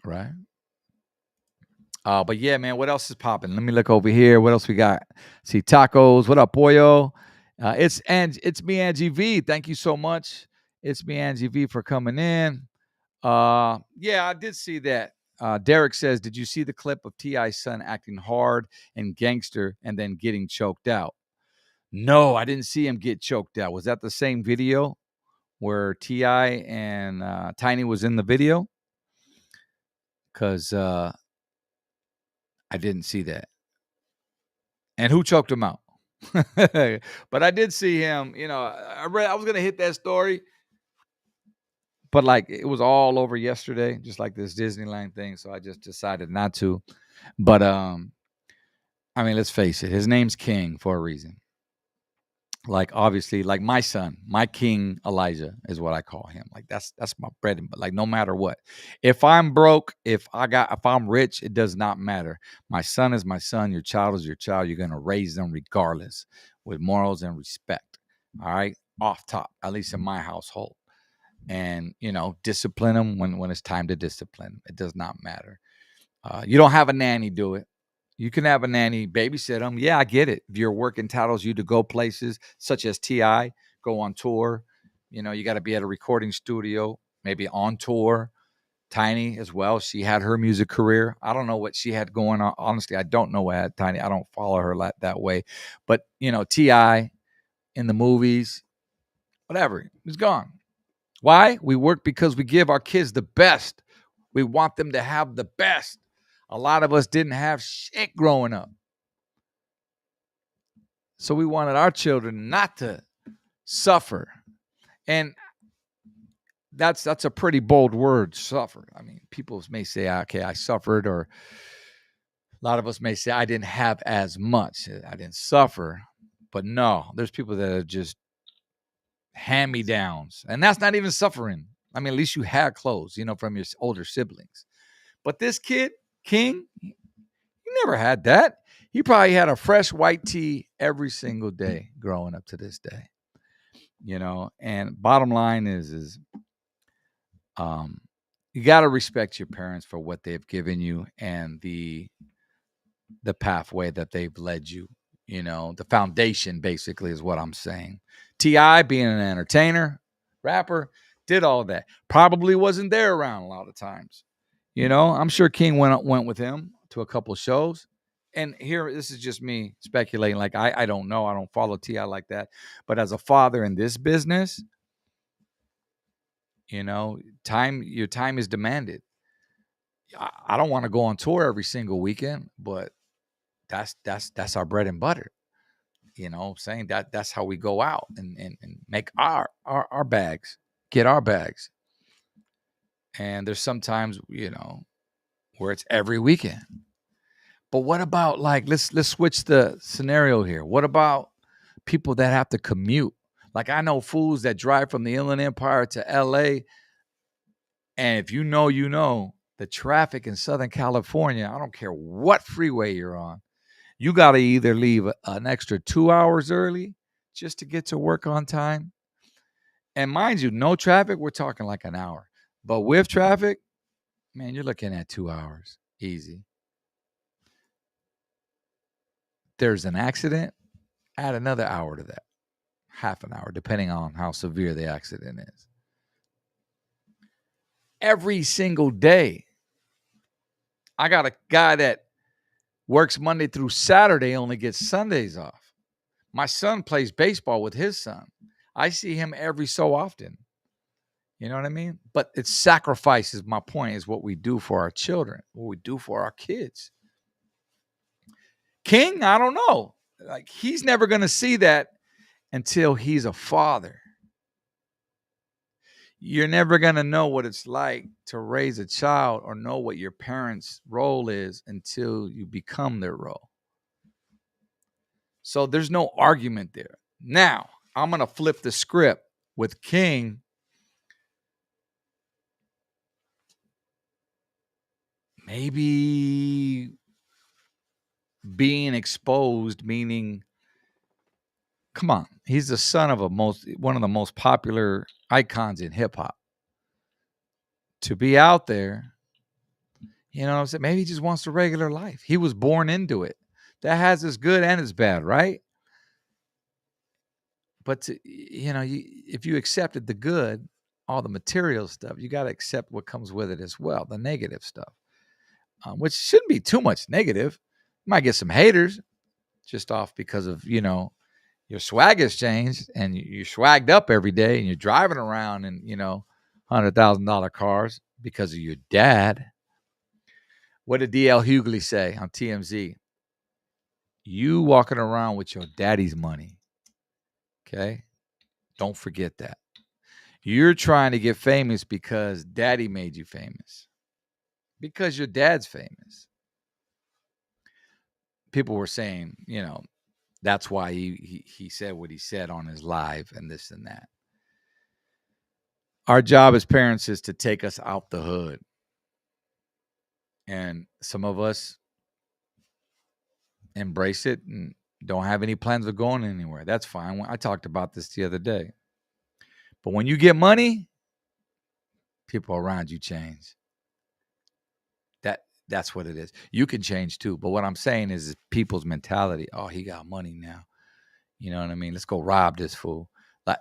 right? But yeah, man, what else is popping? Let me look over here. What else we got? See, tacos. What up, Pollo? It's me, Angie V. Thank you so much. It's me, Angie V, for coming in. Yeah, I did see that. Derek says, did you see the clip of T.I.'s son acting hard and gangster and then getting choked out? No, I didn't see him get choked out. Was that the same video where T.I. and Tiny was in the video? Because I didn't see that. And who choked him out? But I did see him, I was going to hit that story, but like it was all over yesterday, just like this Disneyland thing. So I just decided not to. But I mean, let's face it, his name's King for a reason. Like obviously, like my son, my King Elijah is what I call him. Like that's my bread and like no matter what. If I'm broke, if I'm rich, it does not matter. My son is my son, your child is your child. You're gonna raise them regardless with morals and respect. All right. Off top, at least in my household. And discipline them when it's time to discipline. It does not matter. You don't have a nanny do it. You can have a nanny babysit them. Yeah, I get it. If your work entitles you to go places such as T.I., go on tour. You got to be at a recording studio, maybe on tour. Tiny as well. She had her music career. I don't know what she had going on. Honestly, I don't know what had Tiny. I don't follow her that way. But, T.I. in the movies, whatever, it's gone. Why? We work because we give our kids the best. We want them to have the best. A lot of us didn't have shit growing up. So we wanted our children not to suffer. And that's a pretty bold word, suffer. I mean, people may say, okay, I suffered, or a lot of us may say I didn't have as much. I didn't suffer. But no, there's people that are just hand-me-downs. And that's not even suffering. I mean, at least you had clothes, from your older siblings. But this kid, King, he never had that. He probably had a fresh white tee every single day growing up to this day. And bottom line is you got to respect your parents for what they've given you and the pathway that they've led you. The foundation basically is what I'm saying. T.I. being an entertainer, rapper, did all that. Probably wasn't there around a lot of times. I'm sure King went with him to a couple of shows. And here, this is just me speculating. Like, I don't know. I don't follow T.I. like that. But as a father in this business, your time is demanded. I don't want to go on tour every single weekend, but that's our bread and butter. Saying that's how we go out and make our bags, get our bags. And there's sometimes, where it's every weekend. But what about let's switch the scenario here. What about people that have to commute. Like I know fools that drive from the Inland Empire to LA. And if you know the traffic in Southern California, I don't care what freeway you're on, you got to either leave an extra 2 hours early just to get to work on time. And mind you, no traffic, we're talking like an hour. But with traffic, man, you're looking at 2 hours. Easy. There's an accident, add another hour to that. Half an hour, depending on how severe the accident is. Every single day. I got a guy that works Monday through Saturday, only gets Sundays off. My son plays baseball with his son. I see him every so often. You know what I mean? But it's sacrifices. My point is what we do for our children, what we do for our kids. King, I don't know. Like he's never going to see that until he's a father. You're never going to know what it's like to raise a child or know what your parents' role is until you become their role. So there's no argument there. Now, I'm going to flip the script with King. Maybe being exposed, meaning, come on, he's the son of one of the most popular icons in hip hop. To be out there, you know what I'm saying? Maybe he just wants a regular life. He was born into it. That has its good and its bad, right? But if you accepted the good, all the material stuff, you got to accept what comes with it as well, the negative stuff, which shouldn't be too much negative. You might get some haters just off because of, your swag has changed and you're swagged up every day and you're driving around in, $100,000 cars because of your dad. What did D.L. Hughley say on TMZ? You walking around with your daddy's money. Okay? Don't forget that. You're trying to get famous because daddy made you famous. Because your dad's famous. People were saying, that's why he said what he said on his live and this and that. Our job as parents is to take us out the hood. And some of us embrace it and don't have any plans of going anywhere. That's fine. I talked about this the other day. But when you get money, people around you change. That's what it is. You can change too. But what I'm saying is people's mentality. Oh, he got money now. You know what I mean? Let's go rob this fool. Like,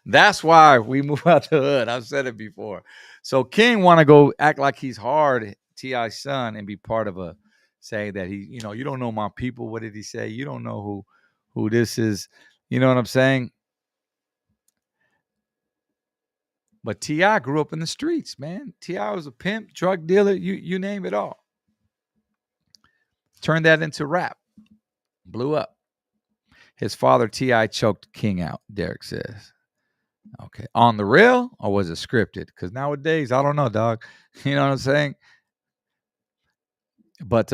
that's why we move out the hood. I've said it before. So King want to go act like he's hard, T.I.'s son, and be part of a say that he, you don't know my people. What did he say? You don't know who this is. You know what I'm saying? But T.I. grew up in the streets, man. T.I. was a pimp, drug dealer, you name it all. Turned that into rap. Blew up. His father, T.I., choked King out, Derek says. Okay. On the real, or was it scripted? Because nowadays, I don't know, dog. You know what I'm saying? But,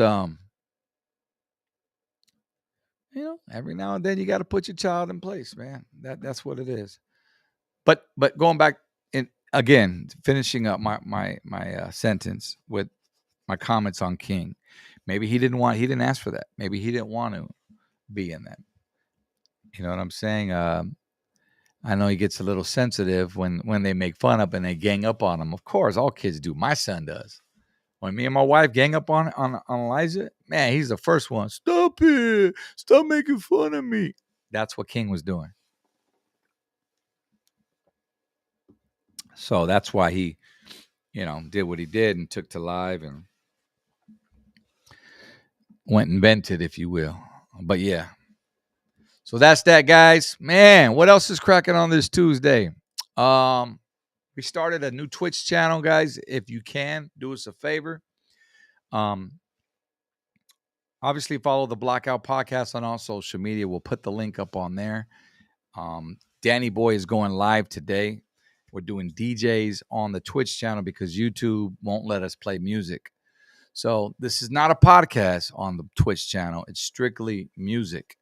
every now and then you got to put your child in place, man. That's what it is. But going back, again, finishing up my sentence with my comments on King. Maybe he didn't ask for that. Maybe he didn't want to be in that. You know what I'm saying? I know he gets a little sensitive when they make fun of him and they gang up on him. Of course, all kids do. My son does. When me and my wife gang up on Elijah, man, he's the first one. Stop it. Stop making fun of me. That's what King was doing. So that's why he, did what he did and took to live and went and vented, if you will. But yeah. So that's that, guys. Man, what else is cracking on this Tuesday? We started a new Twitch channel, guys. If you can, do us a favor. Obviously, follow the Blackout Podcast on all social media. We'll put the link up on there. Danny Boy is going live today. We're doing DJs on the Twitch channel because YouTube won't let us play music. So this is not a podcast on the Twitch channel. It's strictly music.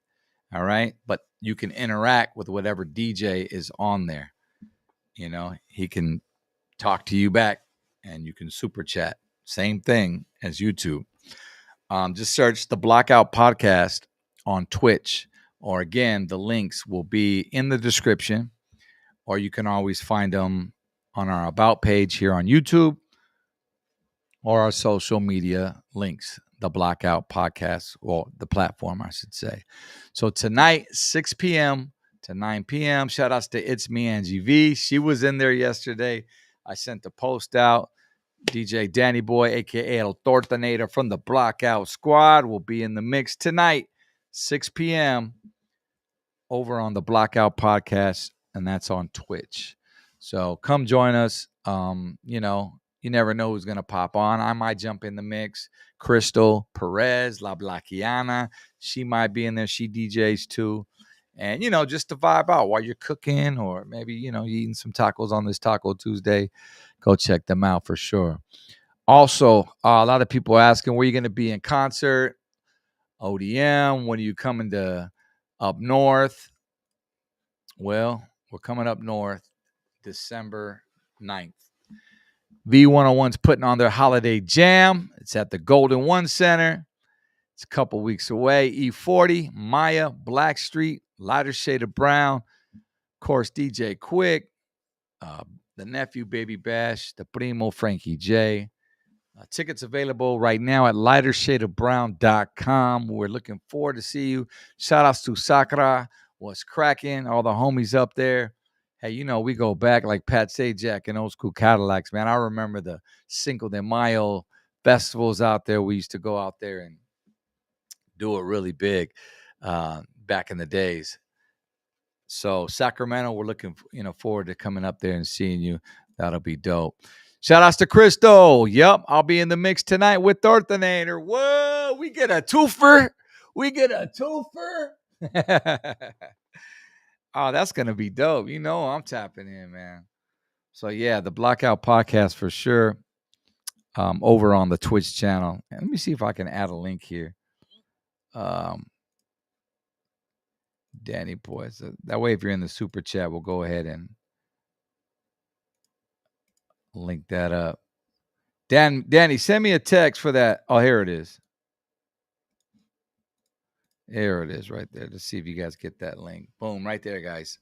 All right. But you can interact with whatever DJ is on there. You know, he can talk to you back and you can super chat. Same thing as YouTube. Just search the Blackout Podcast on Twitch. Or again, the links will be in the description. Or you can always find them on our About page here on YouTube or our social media links, the Blackout Podcast, or the platform, I should say. So tonight, 6 p.m. to 9 p.m., shout outs to It's Me, Angie V. She was in there yesterday. I sent the post out. DJ Danny Boy, a.k.a. El Tortinator from the Blackout Squad, will be in the mix tonight, 6 p.m., over on the Blackout Podcast, and that's on Twitch. So come join us. You know, you never know who's going to pop on. I might jump in the mix. Crystal Perez, La Blackiana, she might be in there. She DJs too. And, you know, just to vibe out while you're cooking or maybe, you know, you're eating some tacos on this Taco Tuesday. Go check them out for sure. Also, a lot of people asking, where you going to be in concert? ODM, when are you coming to up north? Well, we're coming up north December 9th. V101's putting on their holiday jam. It's at the Golden One Center. It's a couple weeks away. E40, Maya, Blackstreet, Lighter Shade of Brown, of course, DJ Quick, the nephew Baby Bash, the primo Frankie J. Tickets available right now at lightershadeofbrown.com. We're looking forward to see you. Shout outs to Sakura, what's cracking, all the homies up there. Hey, you know, we go back like Pat Sajak and Old School Cadillacs, man. I remember the Cinco de Mayo festivals out there. We used to go out there and do it really big back in the days. So Sacramento, we're looking, forward to coming up there and seeing you. That'll be dope. Shout outs to Crystal. Yep, I'll be in the mix tonight with Tortinator. Whoa, we get a twofer. Oh, that's going to be dope. You know, I'm tapping in, man. So, yeah, the Blackout Podcast for sure over on the Twitch channel. And let me see if I can add a link here. Danny Boy. So that way, if you're in the super chat, we'll go ahead and link that up. Danny, send me a text for that. Oh, here it is. There it is right there. Let's see if you guys get that link. Boom, right there, guys.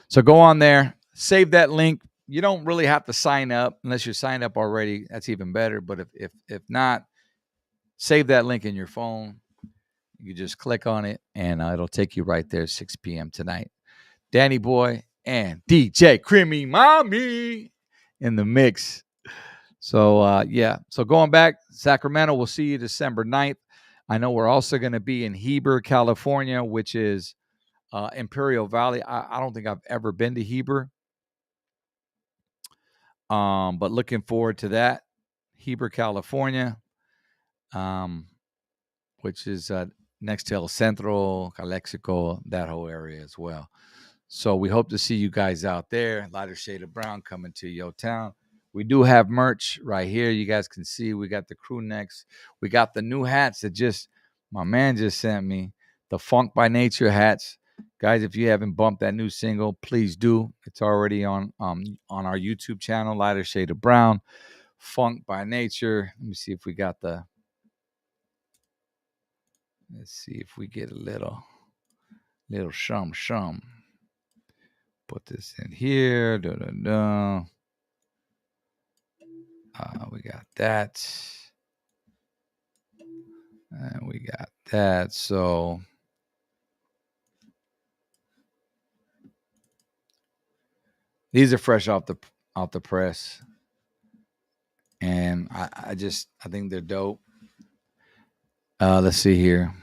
So go on there, save that link. You don't really have to sign up unless you're signed up already. That's even better. But if not, save that link in your phone. You just click on it, and it'll take you right there, 6 p.m. tonight. Danny Boy and DJ Creamy Mommy in the mix. So, yeah. So going back, Sacramento, we'll see you December 9th. I know we're also going to be in Heber, California, which is Imperial Valley. I don't think I've ever been to Heber, but looking forward to that. Heber, California, which is next to El Centro, Calexico, that whole area as well. So we hope to see you guys out there. Lighter Shade of Brown coming to your town. We do have merch right here. You guys can see we got the crew necks. We got the new hats that my man just sent me. The Funk by Nature hats. Guys, if you haven't bumped that new single, please do. It's already on our YouTube channel, Lighter Shade of Brown. Funk by Nature. Let me see if we got let's see if we get a little shum. Put this in here. We got that. And we got that. So these are fresh off the press. And I think they're dope. Let's see here.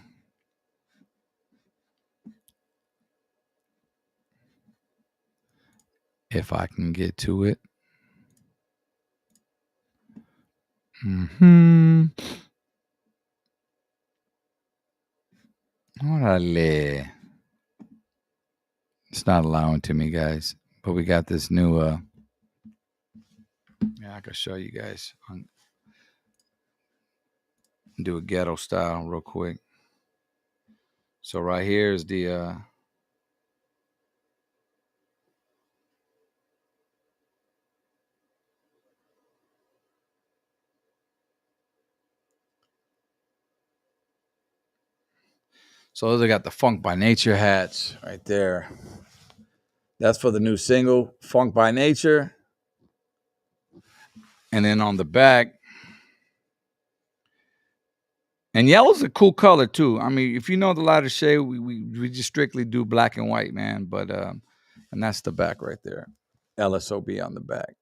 If I can get to it. Órale. It's not allowing to me, guys. But we got this new I can show you guys. Do a ghetto style real quick. So right here is the so they got the Funk by Nature hats right there. That's for the new single, Funk by Nature. And then on the back, and yellow's a cool color too. I mean, if you know the lighter shade, we just strictly do black and white, man. But and that's the back right there. LSOB on the back.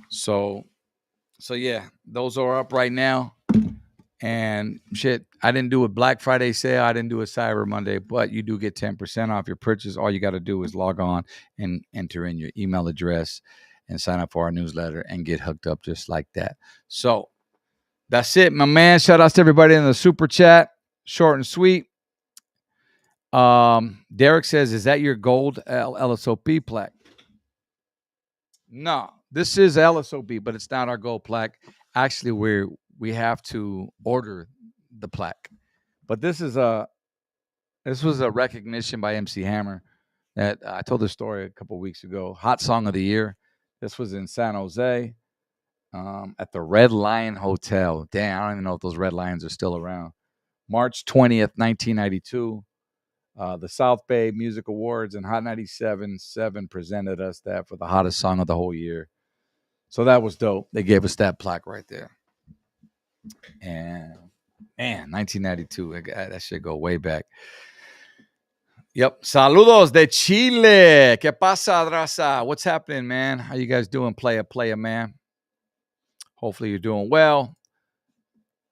So yeah, those are up right now. And shit, I didn't do a Black Friday sale. I didn't do a Cyber Monday, but you do get 10% off your purchase. All you got to do is log on and enter in your email address and sign up for our newsletter and get hooked up just like that. So that's it, my man. Shout out to everybody in the super chat. Short and sweet. Derek says, is that your gold LSOP plaque? No, this is LSOB, but it's not our gold plaque. Actually, we have to order the plaque. But this was a recognition by MC Hammer that I told the story a couple of weeks ago. Hot Song of the Year. This was in San Jose at the Red Lion Hotel. Damn, I don't even know if those Red Lions are still around. March 20th, 1992. The South Bay Music Awards and Hot 97.7 presented us that for the hottest song of the whole year. So that was dope. They gave us that plaque right there. And man, 1992, that should go way back. Yep. Saludos de Chile. ¿Qué pasa, raza? What's happening, man? How you guys doing? Player, man. Hopefully you're doing well.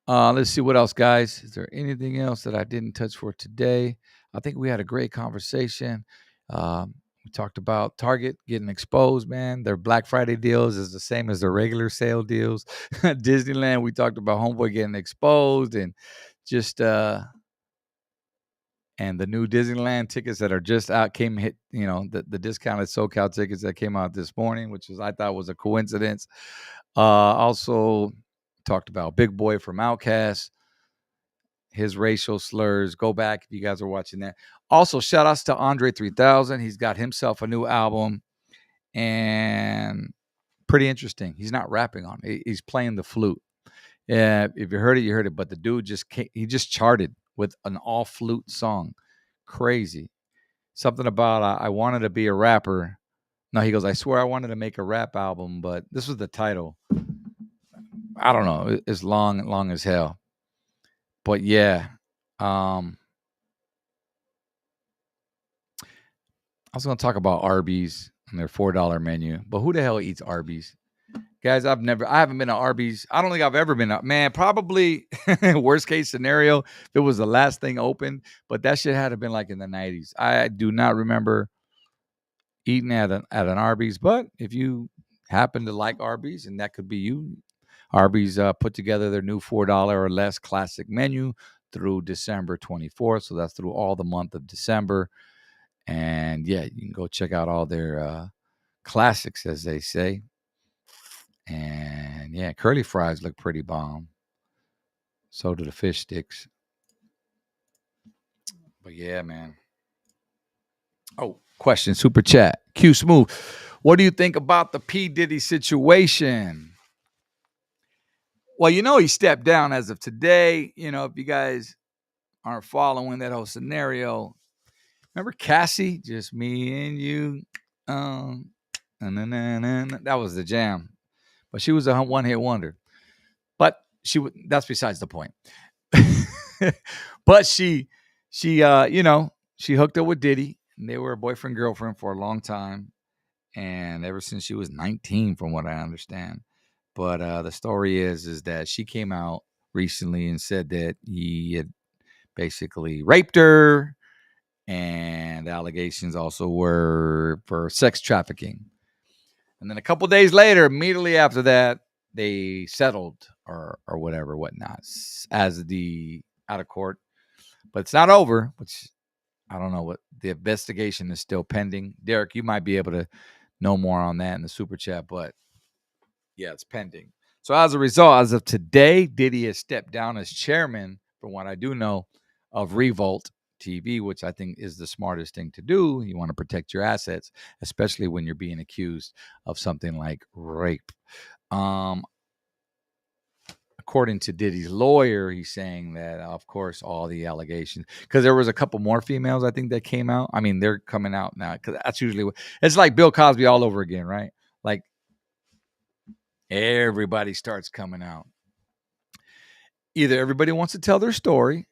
Let's see what else, guys. Is there anything else that I didn't touch for today? I think we had a great conversation. We talked about Target getting exposed, man. Their Black Friday deals is the same as their regular sale deals. Disneyland, we talked about Homeboy getting exposed and just and the new Disneyland tickets that are just out the discounted SoCal tickets that came out this morning, which I thought was a coincidence. Also talked about Big Boy from Outkast, his racial slurs. Go back if you guys are watching that. Also, shout outs to Andre 3000. He's got himself a new album and pretty interesting. He's not rapping on it. He's playing the flute. Yeah, if you heard it, you heard it. But the dude he just charted with an all flute song. Crazy. Something about I wanted to be a rapper. No, he goes, I swear I wanted to make a rap album, but this was the title. I don't know. It's long as hell. But yeah. I was going to talk about Arby's and their $4 menu, but who the hell eats Arby's? Guys, I haven't been to Arby's. I don't think I've ever been man, probably worst case scenario, if it was the last thing open, but that shit had to have been like in the 90s. I do not remember eating at an Arby's, but if you happen to like Arby's, and that could be you, Arby's put together their new $4 or less classic menu through December 24th. So that's through all the month of December. And yeah, you can go check out all their classics, as they say. And yeah, curly fries look pretty bomb. So do the fish sticks. But yeah, man. Oh, question, super chat. Q Smooth. What do you think about the P. Diddy situation? Well, he stepped down as of today. If you guys aren't following that whole scenario, remember Cassie? Just me and you. That was the jam. But she was a one-hit wonder. But that's besides the point. But she hooked up with Diddy. And they were a boyfriend-girlfriend for a long time. And ever since she was 19, from what I understand. But the story is that she came out recently and said that he had basically raped her. And the allegations also were for sex trafficking. And then a couple days later, immediately after that, they settled or whatnot as the out of court. But it's not over, which I don't know what the investigation is still pending. Derek, you might be able to know more on that in the super chat, but yeah, it's pending. So as a result, as of today, Diddy has stepped down as chairman, from what I do know, of Revolt, TV, which I think is the smartest thing to do. You want to protect your assets, especially when you're being accused of something like rape. According to Diddy's lawyer, he's saying that, of course, all the allegations, because there was a couple more females, I think, that came out. I mean, they're coming out now, because that's usually what, it's like Bill Cosby all over again, right? Like, everybody starts coming out. Either everybody wants to tell their story,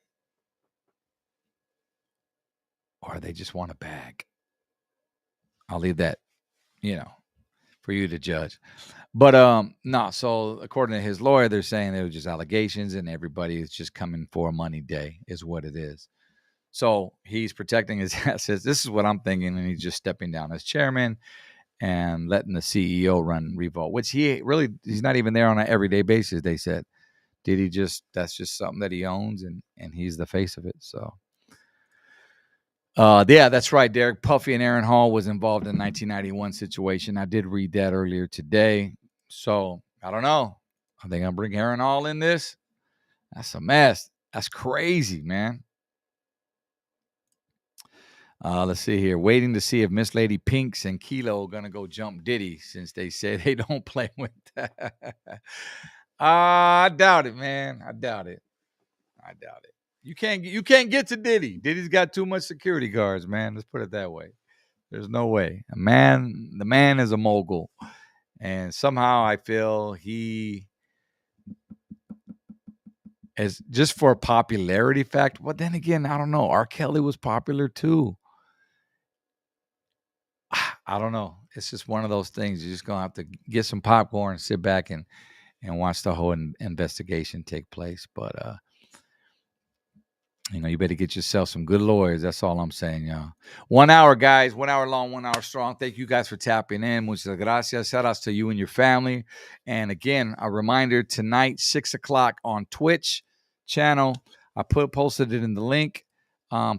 or they just want a bag. I'll leave that, for you to judge. But no, so according to his lawyer, they're saying they were just allegations and everybody is just coming for a money day is what it is. So he's protecting his assets. This is what I'm thinking, and he's just stepping down as chairman and letting the CEO run Revolt, which he's not even there on an everyday basis, they said. That's just something that he owns, and he's the face of it. So yeah, that's right, Derek. Puffy and Aaron Hall was involved in 1991 situation. I did read that earlier today. So I don't know. Are they gonna bring Aaron Hall in this? That's a mess. That's crazy, man. Let's see here. Waiting to see if Miss Lady Pinks and Kilo are gonna go jump Diddy, since they say they don't play with that. I doubt it, man. I doubt it. You can't get to Diddy. Diddy's got too much security guards, man. Let's put it that way. There's no way. The man is a mogul. And somehow I feel he is, just for a popularity fact. But then again, I don't know. R. Kelly was popular too. I don't know. It's just one of those things. You're just going to have to get some popcorn and sit back and watch the whole investigation take place. But, you better get yourself some good lawyers. That's all I'm saying, y'all. 1 hour, guys. 1 hour long, 1 hour strong. Thank you guys for tapping in. Muchas gracias. Shout outs to you and your family. And again, a reminder, tonight, 6 o'clock on Twitch channel. I posted it in the link.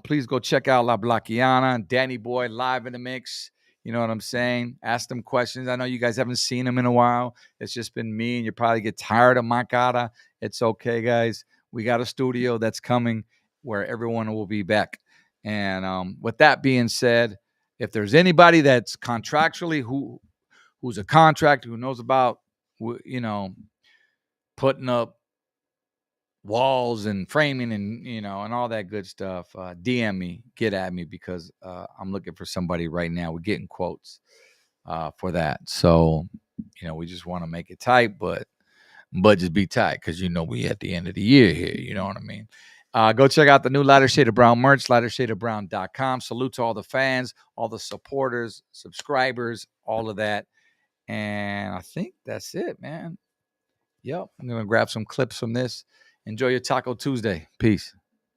Please go check out La Blackiana, Danny Boy live in the mix. You know what I'm saying? Ask them questions. I know you guys haven't seen them in a while. It's just been me, and you probably get tired of my cara. It's okay, guys. We got a studio that's coming where everyone will be back. And with that being said, if there's anybody that's contractually who's a contractor who knows about, putting up walls and framing and, and all that good stuff, DM me, get at me, because I'm looking for somebody right now. We're getting quotes for that. So, we just want to make it tight, but just be tight, because, we at the end of the year here. You know what I mean? Go check out the new Lighter Shade of Brown merch, lightershade.brown.com. Salute to all the fans, all the supporters, subscribers, all of that. And I think that's it, man. Yep. I'm going to grab some clips from this. Enjoy your Taco Tuesday. Peace.